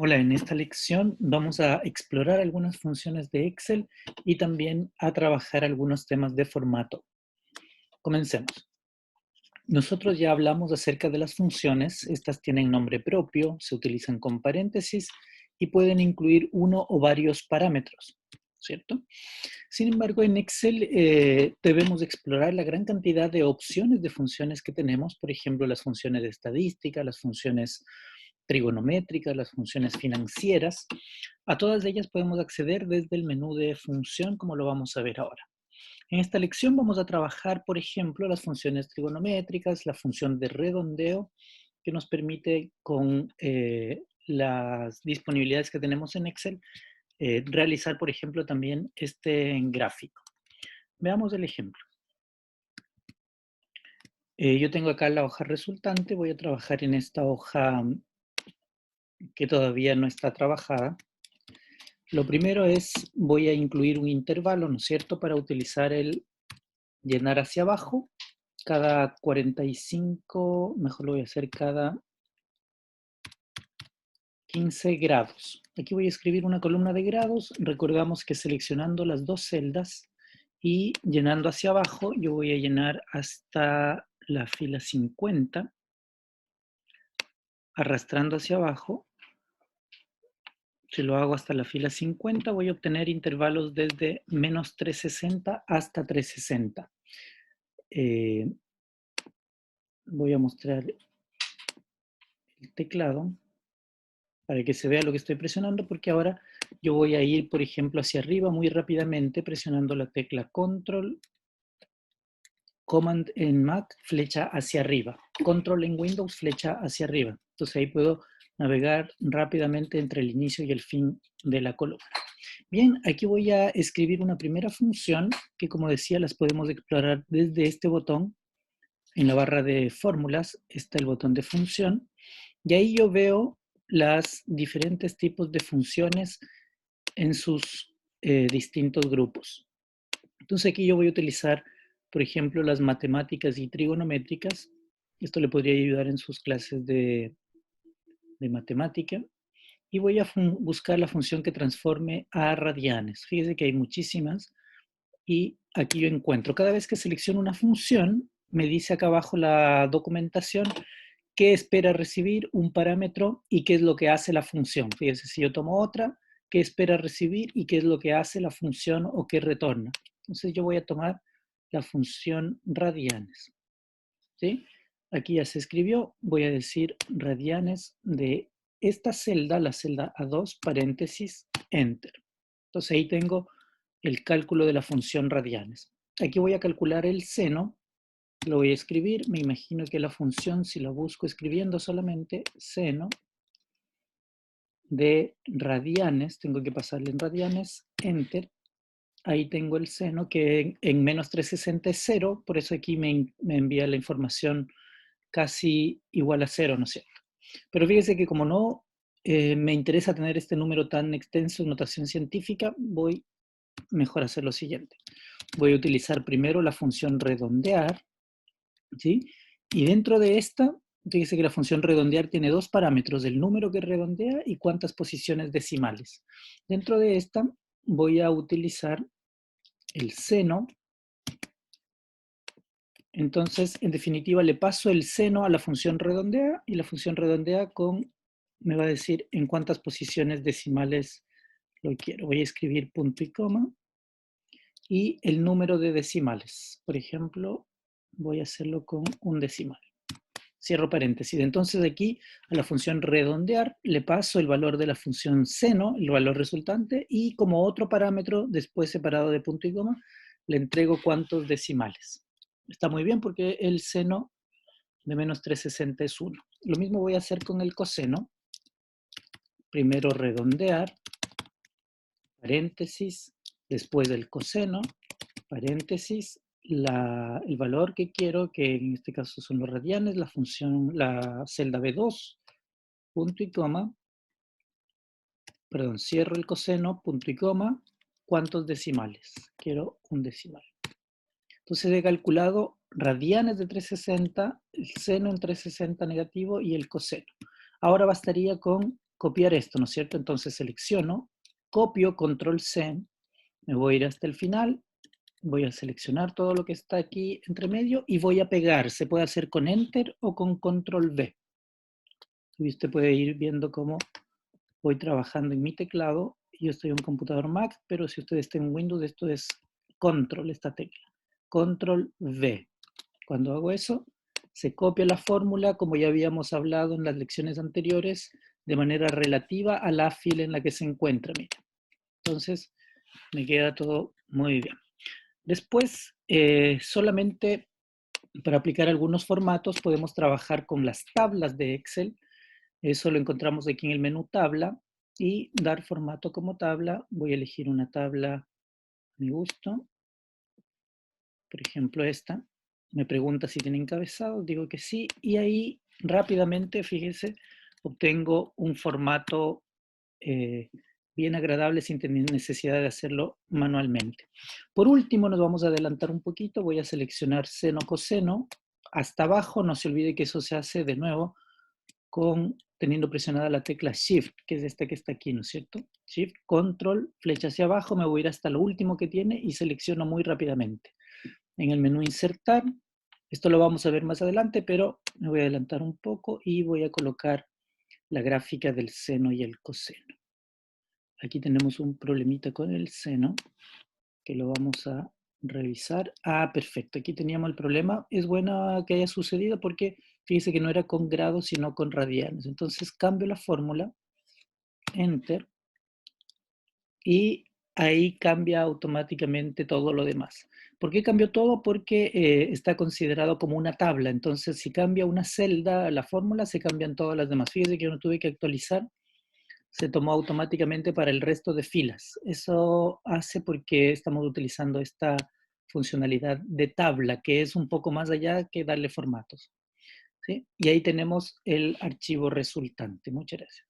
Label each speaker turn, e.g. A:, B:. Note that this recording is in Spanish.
A: Hola, en esta lección vamos a explorar algunas funciones de Excel y también a trabajar algunos temas de formato. Comencemos. Nosotros ya hablamos acerca de las funciones. Estas tienen nombre propio, se utilizan con paréntesis y pueden incluir uno o varios parámetros, ¿cierto? Sin embargo, en Excel debemos explorar la gran cantidad de opciones de funciones que tenemos, por ejemplo, las funciones de estadística, las funciones trigonométricas, las funciones financieras. A todas ellas podemos acceder desde el menú de función, como lo vamos a ver ahora. En esta lección vamos a trabajar, por ejemplo, las funciones trigonométricas, la función de redondeo, que nos permite con las disponibilidades que tenemos en Excel, realizar, por ejemplo, también este gráfico. Veamos el ejemplo. Yo tengo acá la hoja resultante, voy a trabajar en esta hoja que todavía no está trabajada. Lo primero es, voy a incluir un intervalo, ¿no es cierto?, para utilizar el llenar hacia abajo. Cada 45, mejor lo voy a hacer cada 15 grados. Aquí voy a escribir una columna de grados. Recordamos que seleccionando las dos celdas y llenando hacia abajo, yo voy a llenar hasta la fila 50, arrastrando hacia abajo. Si lo hago hasta la fila 50, voy a obtener intervalos desde menos 360 hasta 360. Voy a mostrar el teclado para que se vea lo que estoy presionando, porque ahora yo voy a ir, por ejemplo, hacia arriba muy rápidamente presionando la tecla Control, Command en Mac, flecha hacia arriba, Control en Windows, flecha hacia arriba. Entonces ahí puedo navegar rápidamente entre el inicio y el fin de la columna. Bien, aquí voy a escribir una primera función que, como decía, las podemos explorar desde este botón. En la barra de fórmulas está el botón de función y ahí yo veo los diferentes tipos de funciones en sus distintos grupos. Entonces aquí yo voy a utilizar, por ejemplo, las matemáticas y trigonométricas. Esto le podría ayudar en sus clases de matemática. Y voy a buscar la función que transforme a radianes. Fíjese que hay muchísimas y aquí yo encuentro. Cada vez que selecciono una función, me dice acá abajo la documentación qué espera recibir, un parámetro y qué es lo que hace la función. Fíjese, si yo tomo otra, qué espera recibir y qué es lo que hace la función o qué retorna. Entonces yo voy a tomar la función radianes. ¿Sí? Aquí ya se escribió, voy a decir radianes de esta celda, la celda A2, paréntesis, enter. Entonces ahí tengo el cálculo de la función radianes. Aquí voy a calcular el seno, lo voy a escribir, me imagino que la función, si la busco escribiendo solamente, seno de radianes, tengo que pasarle en radianes, enter. Ahí tengo el seno que en menos 360 es 0, por eso aquí me envía la información casi igual a 0, ¿no es cierto? Pero fíjese que como no me interesa tener este número tan extenso en notación científica, voy mejor a hacer lo siguiente. Voy a utilizar primero la función redondear, ¿sí? Y dentro de esta, fíjese que la función redondear tiene dos parámetros, el número que redondea y cuántas posiciones decimales. Dentro de esta voy a utilizar el seno. Entonces, en definitiva, le paso el seno a la función redondea y la función redondea me va a decir en cuántas posiciones decimales lo quiero. Voy a escribir punto y coma y el número de decimales. Por ejemplo, voy a hacerlo con un decimal. Cierro paréntesis. Entonces aquí a la función redondear le paso el valor de la función seno, el valor resultante, y como otro parámetro, después separado de punto y coma, le entrego cuántos decimales. Está muy bien porque el seno de menos 360 es 1. Lo mismo voy a hacer con el coseno. Primero redondear, paréntesis, después del coseno, paréntesis, el valor que quiero, que en este caso son los radianes, la función, la celda B2, punto y coma, perdón, cierro el coseno, punto y coma, ¿cuántos decimales? Quiero un decimal. Entonces he calculado radianes de 360, el seno en 360 negativo y el coseno. Ahora bastaría con copiar esto, ¿no es cierto? Entonces selecciono, copio, control C, me voy a ir hasta el final, voy a seleccionar todo lo que está aquí entre medio y voy a pegar. Se puede hacer con Enter o con control V. Y usted puede ir viendo cómo voy trabajando en mi teclado. Yo estoy en un computador Mac, pero si usted está en Windows, esto es control, esta tecla. Control V. Cuando hago eso, se copia la fórmula, como ya habíamos hablado en las lecciones anteriores, de manera relativa a la fila en la que se encuentra. Mira. Entonces, me queda todo muy bien. Después, solamente para aplicar algunos formatos, podemos trabajar con las tablas de Excel. Eso lo encontramos aquí en el menú tabla y dar formato como tabla. Voy a elegir una tabla a mi gusto. Por ejemplo, esta. Me pregunta si tiene encabezado, digo que sí. Y ahí rápidamente, fíjese, obtengo un formato bien agradable sin tener necesidad de hacerlo manualmente. Por último, nos vamos a adelantar un poquito. Voy a seleccionar seno, coseno. Hasta abajo, no se olvide que eso se hace de nuevo teniendo presionada la tecla Shift, que es esta que está aquí, ¿no es cierto? Shift, Control, flecha hacia abajo, me voy a ir hasta lo último que tiene y selecciono muy rápidamente. En el menú Insertar, esto lo vamos a ver más adelante, pero me voy a adelantar un poco y voy a colocar la gráfica del seno y el coseno. Aquí tenemos un problemita con el seno, que lo vamos a revisar. Ah, perfecto, aquí teníamos el problema. Es bueno que haya sucedido porque fíjese que no era con grados, sino con radianes. Entonces cambio la fórmula, Enter, y ahí cambia automáticamente todo lo demás. ¿Por qué cambió todo? Porque está considerado como una tabla. Entonces, si cambia una celda, la fórmula, se cambian todas las demás. Fíjese que yo no tuve que actualizar, se tomó automáticamente para el resto de filas. Eso hace porque estamos utilizando esta funcionalidad de tabla, que es un poco más allá que darle formatos. ¿Sí? Y ahí tenemos el archivo resultante. Muchas gracias.